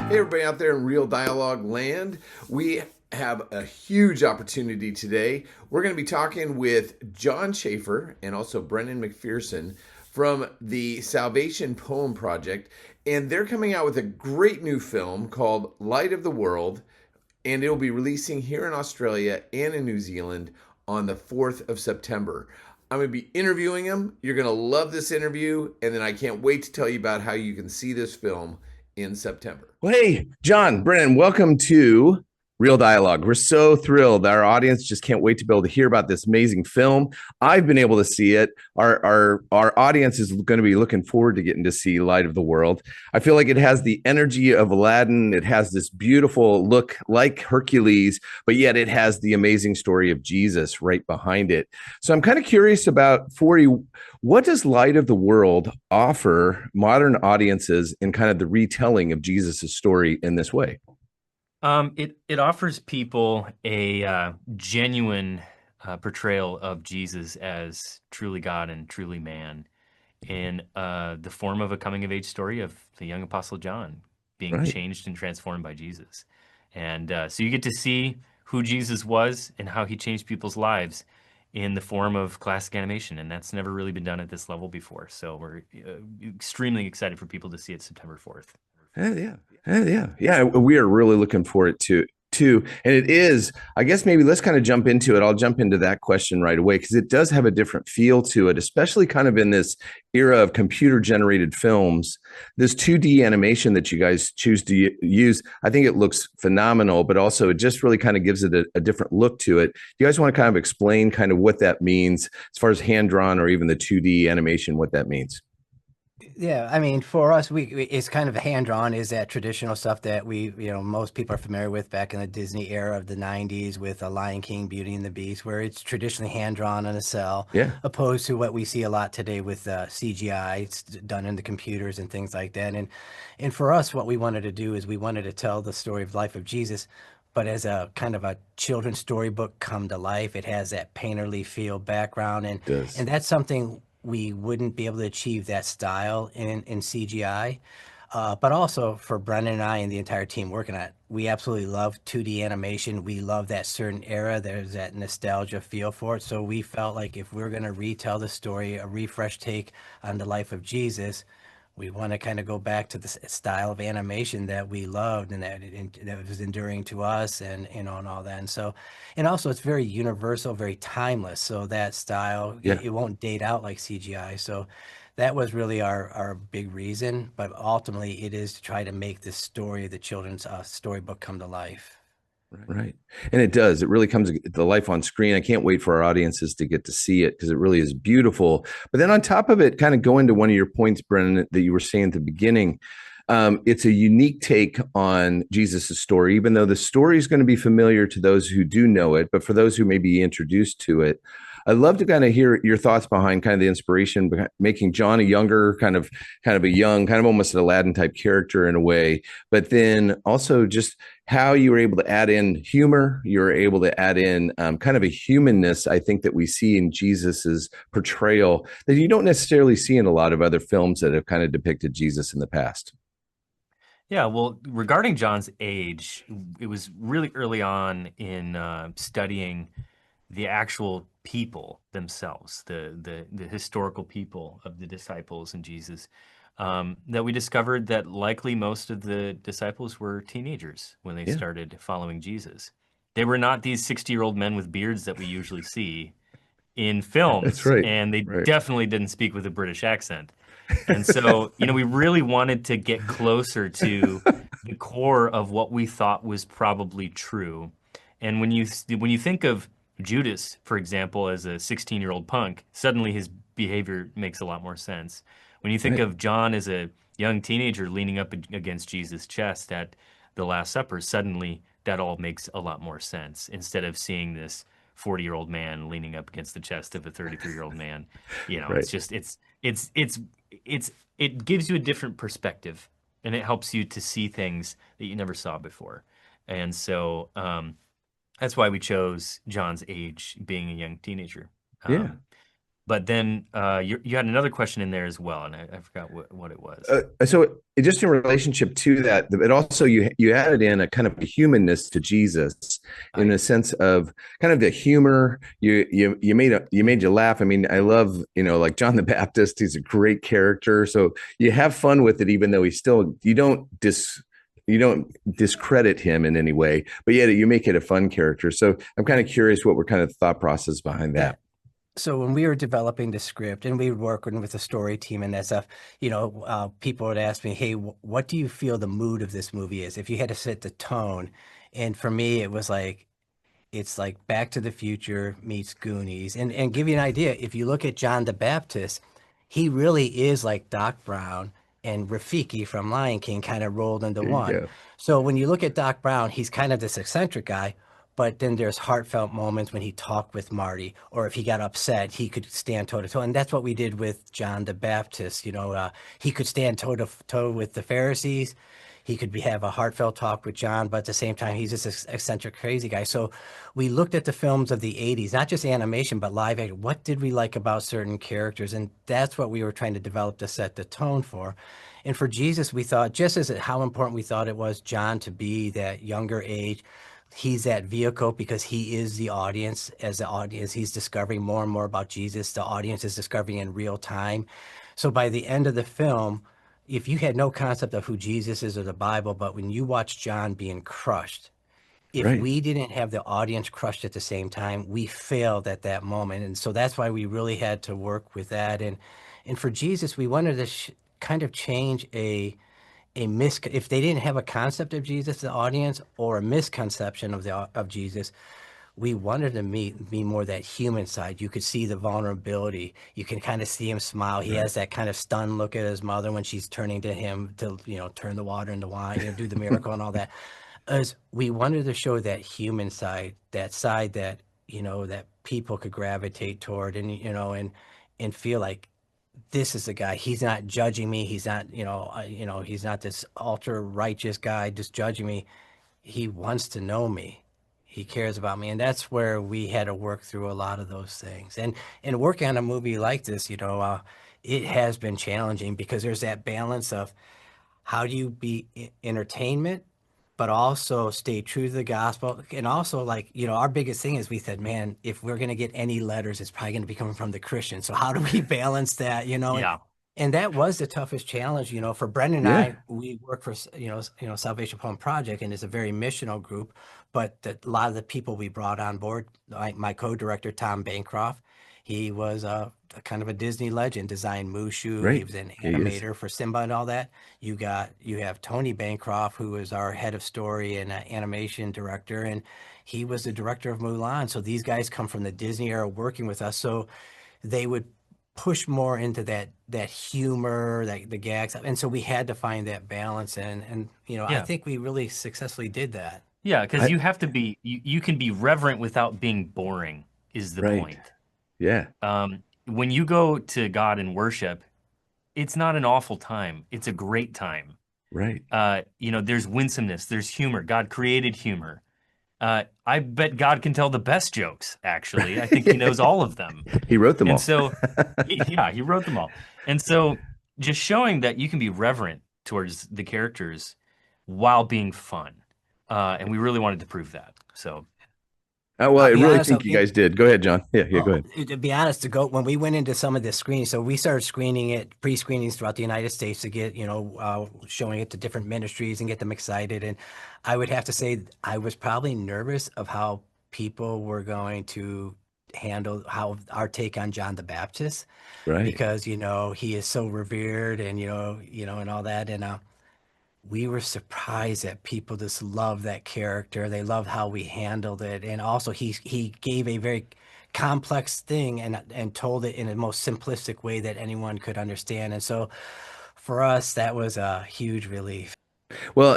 Hey, everybody out there in Real Dialogue land. We have a huge opportunity today. We're going to be talking with John Schafer and also Brennan McPherson from the Salvation Poem Project. And they're coming out with a great new film called Light of the World. And it'll be releasing here in Australia and in New Zealand on the 4th of September. I'm going to be interviewing them. You're going to love this interview. And then I can't wait to tell you about how you can see this film in September. Well, hey, John, Brennan, welcome to Real Dialogue. We're so thrilled. Our audience just can't wait to be able to hear about this amazing film. I've been able to see it. Our audience is going to be looking forward to getting to see Light of the World. I feel like it has the energy of Aladdin. It has this beautiful look like Hercules, but yet it has the amazing story of Jesus right behind it. So I'm kind of curious about for you, what does Light of the World offer modern audiences in kind of the retelling of Jesus' story in this way? It offers people a genuine portrayal of Jesus as truly God and truly man in the form of a coming of age story of the young apostle John being Right. changed and transformed by Jesus. And so you get to see who Jesus was and how he changed people's lives in the form of classic animation. And that's never really been done at this level before. So we're extremely excited for people to see it September 4th. Yeah. Yeah. We are really looking forward to too. And it is, I guess maybe let's kind of jump into it. I'll jump into that question right away because it does have a different feel to it, especially kind of in this era of computer generated films. This 2D animation that you guys choose to use, I think it looks phenomenal, but also it just really kind of gives it a different look to it. You guys want to kind of explain kind of what that means as far as hand drawn or even the 2D animation, what that means? Yeah, I mean, for us, it's kind of hand drawn. Is that traditional stuff that most people are familiar with back in the Disney era of the '90s with Lion King, Beauty and the Beast, where it's traditionally hand drawn on a cell, Yeah. opposed to what we see a lot today with CGI. It's done in the computers and things like that. And for us, what we wanted to do is we wanted to tell the story of life of Jesus, but as a kind of a children's storybook come to life. It has that painterly feel background, and It does. and that's something we wouldn't be able to achieve that style in CGI. But also for Brendan and I and the entire team working on it, we absolutely love 2D animation. We love that certain era. There's that nostalgia feel for it. So we felt like if we're going to retell the story, a refresh take on the life of Jesus, we want to kind of go back to the style of animation that we loved and that was enduring to us and all that. And also it's very universal, very timeless. So that style, Yeah. it won't date out like CGI. So that was really our big reason. But ultimately, it is to try to make this story, the children's storybook, come to life. Right. And it does. It really comes to life on screen. I can't wait for our audiences to get to see it because it really is beautiful. But then on top of it, kind of going to one of your points, Brennan, that you were saying at the beginning, it's a unique take on Jesus' story, even though the story is going to be familiar to those who do know it. But for those who may be introduced to it, I'd love to kind of hear your thoughts behind kind of the inspiration behind making John a younger, kind of a young, kind of almost an Aladdin type character in a way, but then also just how you were able to add in humor, you were able to add in kind of a humanness, I think, that we see in Jesus's portrayal that you don't necessarily see in a lot of other films that have kind of depicted Jesus in the past. Yeah, well, regarding John's age, it was really early on in studying the actual people themselves, the historical people of the disciples and Jesus, that we discovered that likely most of the disciples were teenagers when they Yeah, started following Jesus. They were not these 60-year-old men with beards that we usually see in that's films, right. and they Right. definitely didn't speak with a British accent. And so, we really wanted to get closer to the core of what we thought was probably true. And when you think of Judas, for example, as a 16-year-old punk, suddenly his behavior makes a lot more sense. When you think Right. of John as a young teenager leaning up against Jesus' chest at the Last Supper, suddenly that all makes a lot more sense instead of seeing this 40-year-old man leaning up against the chest of a 33-year-old man. Right. It's just it gives you a different perspective, and it helps you to see things that you never saw before. And so that's why we chose John's age, being a young teenager. Yeah. Um, But then you had another question in there as well, and I forgot what it was. So just in relationship to that, but also you added in a kind of a humanness to Jesus in the sense of kind of the humor. You made you laugh. I mean, I love, like John the Baptist. He's a great character. So you have fun with it, even though you don't discredit him in any way, but yet you make it a fun character. So I'm kind of curious what were kind of the thought process behind that. Yeah. So when we were developing the script and we were working with the story team and that stuff, people would ask me, hey, what do you feel the mood of this movie is? If you had to set the tone. And for me, it's like Back to the Future meets Goonies. And give you an idea, if you look at John the Baptist, he really is like Doc Brown and Rafiki from Lion King kind of rolled into one. Go. So when you look at Doc Brown, he's kind of this eccentric guy, but then there's heartfelt moments when he talked with Marty, or if he got upset, he could stand toe to toe. And that's what we did with John the Baptist. He could stand toe to toe with the Pharisees. He could have a heartfelt talk with John, but at the same time, he's just an eccentric, crazy guy. So we looked at the films of the 80s, not just animation, but live action. What did we like about certain characters? And that's what we were trying to develop to set the tone for. And for Jesus, we thought, just as how important we thought it was John to be that younger age, he's that vehicle because he is the audience. As the audience, he's discovering more and more about Jesus. The audience is discovering in real time. So by the end of the film, if you had no concept of who Jesus is or the Bible, but when you watch John being crushed, if Right. we didn't have the audience crushed at the same time, we failed at that moment. And so that's why we really had to work with that. And for Jesus, we wanted to kind of change if they didn't have a concept of Jesus, the audience, or a misconception of Jesus, we wanted to be more that human side. You could see the vulnerability. You can kind of see him smile. He has that kind of stunned look at his mother when she's turning to him to, turn the water into wine, do the miracle and all that. As we wanted to show that human side that, that people could gravitate toward and feel like, this is the guy. He's not judging me. He's not, he's not this ultra righteous guy just judging me. He wants to know me. He cares about me. And that's where we had to work through a lot of those things. And working on a movie like this, it has been challenging because there's that balance of how do you be entertainment, but also stay true to the gospel. And also, our biggest thing is we said, man, if we're going to get any letters, it's probably going to be coming from the Christians. So how do we balance that, Yeah. And that was the toughest challenge, for Brendan and I. We work for, Salvation Plan Project, and it's a very missional group. But a lot of the people we brought on board, like my co-director, Tom Bancroft, he was a kind of a Disney legend, designed Mushu. Right. He was an animator for Simba and all that. You have Tony Bancroft, who is our head of story and animation director, and he was the director of Mulan. So these guys come from the Disney era working with us. So they would push more into that humor, the gags. And so we had to find that balance. And I think we really successfully did that. Yeah, because you have to be, you can be reverent without being boring is the Right. point. Yeah. When you go to God and worship, it's not an awful time. It's a great time. Right. There's winsomeness, there's humor. God created humor. I bet God can tell the best jokes, actually. I think he knows all of them. He wrote them all. And so, he wrote them all. And so just showing that you can be reverent towards the characters while being fun. And we really wanted to prove that. So, Well, I really think you guys did. Go ahead, John. Yeah, go ahead. To be honest, when we went into some of the screens, so we started screening it, pre-screenings throughout the United States to get, showing it to different ministries and get them excited. And I would have to say I was probably nervous of how people were going to handle our take on John the Baptist, Right. because he is so revered and and all that. And we were surprised that people just love that character. They loved how we handled it. And also he gave a very complex thing and told it in the most simplistic way that anyone could understand. And so for us, that was a huge relief. Well,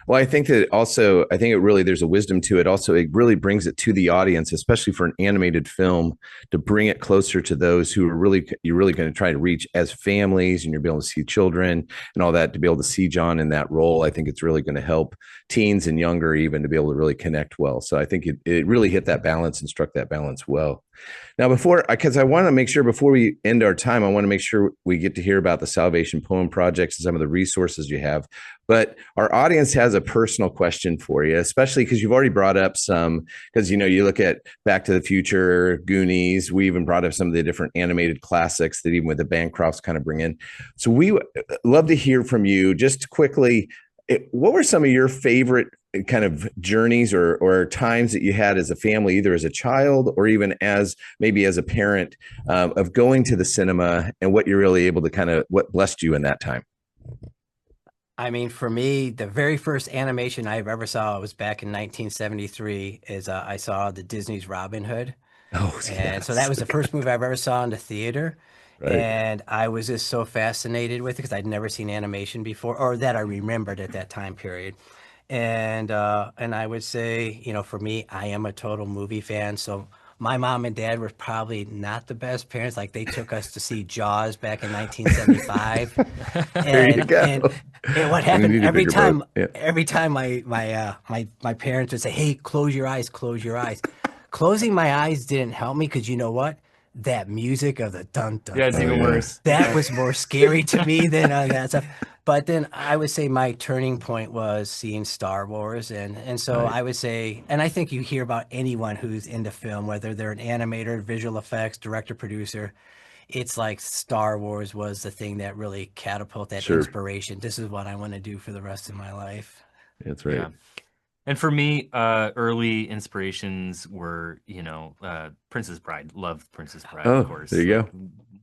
I think that also, there's a wisdom to it. Also, it really brings it to the audience, especially for an animated film, to bring it closer to those who you're really going to try to reach as families, and you're able to see children and all that, to be able to see John in that role. I think it's really going to help teens and younger even to be able to really connect well. So I think it really hit that balance and struck that balance well. Now, because I want to make sure before we end our time, I want to make sure we get to hear about the Salvation Poem Projects and some of the resources you have. But our audience has a personal question for you, especially because you've already brought up some, because, you look at Back to the Future, Goonies, we even brought up some of the different animated classics that even with the Bancrofts kind of bring in. So we love to hear from you just quickly. What were some of your favorite kind of journeys or times that you had as a family, either as a child or even as maybe as a parent, of going to the cinema, and what you're really able to what blessed you in that time? I mean, for me, the very first animation I ever saw was back in 1973. I saw the Disney's Robin Hood. Oh, And so yes. that was the first movie I've ever saw in the theater. Right. And I was just so fascinated with it because I'd never seen animation before, or that I remembered at that time period. And I would say, for me, I am a total movie fan. So my mom and dad were probably not the best parents. Like, they took us to see Jaws back in 1975. There you go. And what You happened need a every bigger time? boat. Yeah. Every time my parents would say, "Hey, close your eyes, close your eyes." Closing my eyes didn't help me because you know what? That music of the dun dun. Yeah, it's even worse. That was more scary to me than that stuff. But then I would say my turning point was seeing Star Wars, and so Right. I would say, and I think you hear about anyone who's into film, whether they're an animator, visual effects, director, producer, it's like Star Wars was the thing that really catapulted that Sure. inspiration. This is what I want to do for the rest of my life. That's right. Yeah. And for me, early inspirations were, Princess Bride. Loved Princess Bride, Oh, of course. there you go. Like,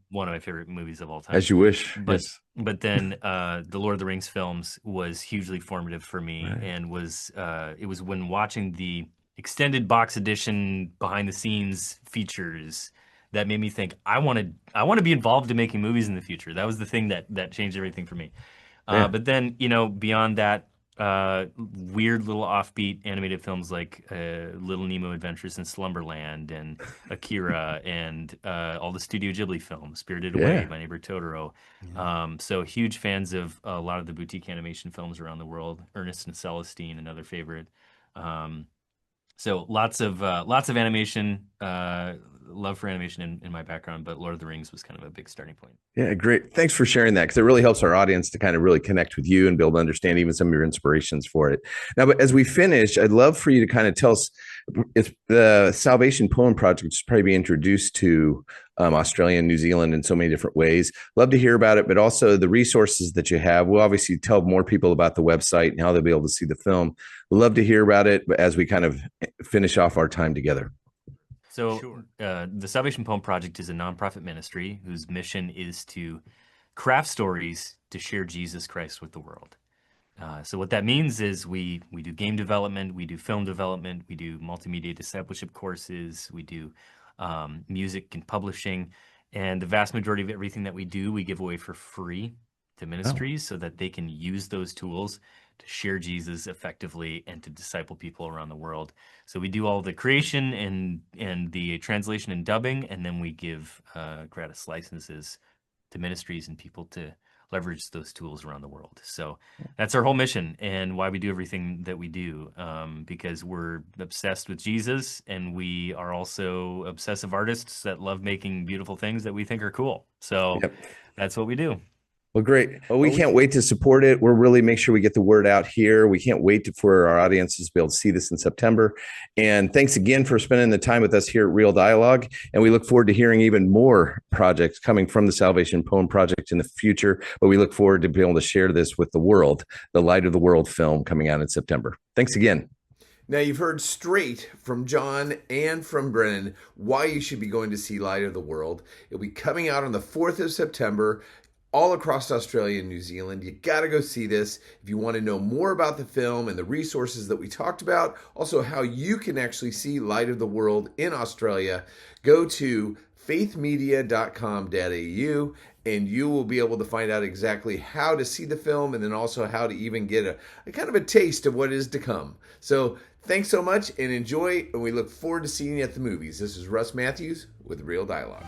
one of my favorite movies of all time. As you wish. But Yes. but then the Lord of the Rings films was hugely formative for me, Right. and it was when watching the extended box edition behind the scenes features that made me think I want to be involved in making movies in the future. That was the thing that changed everything for me. Yeah. But then, beyond that, weird little offbeat animated films like Little Nemo Adventures in Slumberland and Akira and all the Studio Ghibli films, Spirited Away, Yeah. My Neighbor Totoro. So huge fans of a lot of the boutique animation films around the world. Ernest and Celestine, another favorite. So lots of animation, love for animation in my background, but Lord of the Rings was kind of a big starting point. Yeah, great. Thanks for sharing that, because it really helps our audience to kind of really connect with you and be able to understand even some of your inspirations for it. Now, but as we finish, I'd love for you to kind of tell us, it's the Salvation Poem Project is probably being introduced to Australia and New Zealand in so many different ways. Love to hear about it, but also the resources that you have. We'll obviously tell more people about the website and how they'll be able to see the film. We'd love to hear about it as we kind of finish off our time together. So the Salvation Poem Project is a nonprofit ministry whose mission is to craft stories to share Jesus Christ with the world. So what that means is we do game development, we do film development, we do multimedia discipleship courses, we do music and publishing, and the vast majority of everything that we do, we give away for free to ministries so that they can use those tools to share Jesus effectively and to disciple people around the world. So we do all the creation and the translation and dubbing, and then we give gratis licenses to ministries and people to leverage those tools around the world. So that's our whole mission and why we do everything that we do, because we're obsessed with Jesus, and we are also obsessive artists that love making beautiful things that we think are cool. So that's what we do. Well, great. Well, we can't wait to support it. We'll really make sure we get the word out here. We can't wait for our audiences to be able to see this in September. And thanks again for spending the time with us here at Real Dialogue. And we look forward to hearing even more projects coming from the Salvation Poem Project in the future. But we look forward to being able to share this with the world, the Light of the World film coming out in September. Thanks again. Now, you've heard straight from John and from Brennan why you should be going to see Light of the World. It'll be coming out on the 4th of September. All across Australia and New Zealand. You got to go see this if you want to know more about the film and the resources that we talked about. Also, how you can actually see Light of the World in Australia. Go to faithmedia.com.au and you will be able to find out exactly how to see the film and then also how to even get a kind of a taste of what is to come. So thanks so much and enjoy, and we look forward to seeing you at the movies. This is Russ Matthews with Real Dialogue.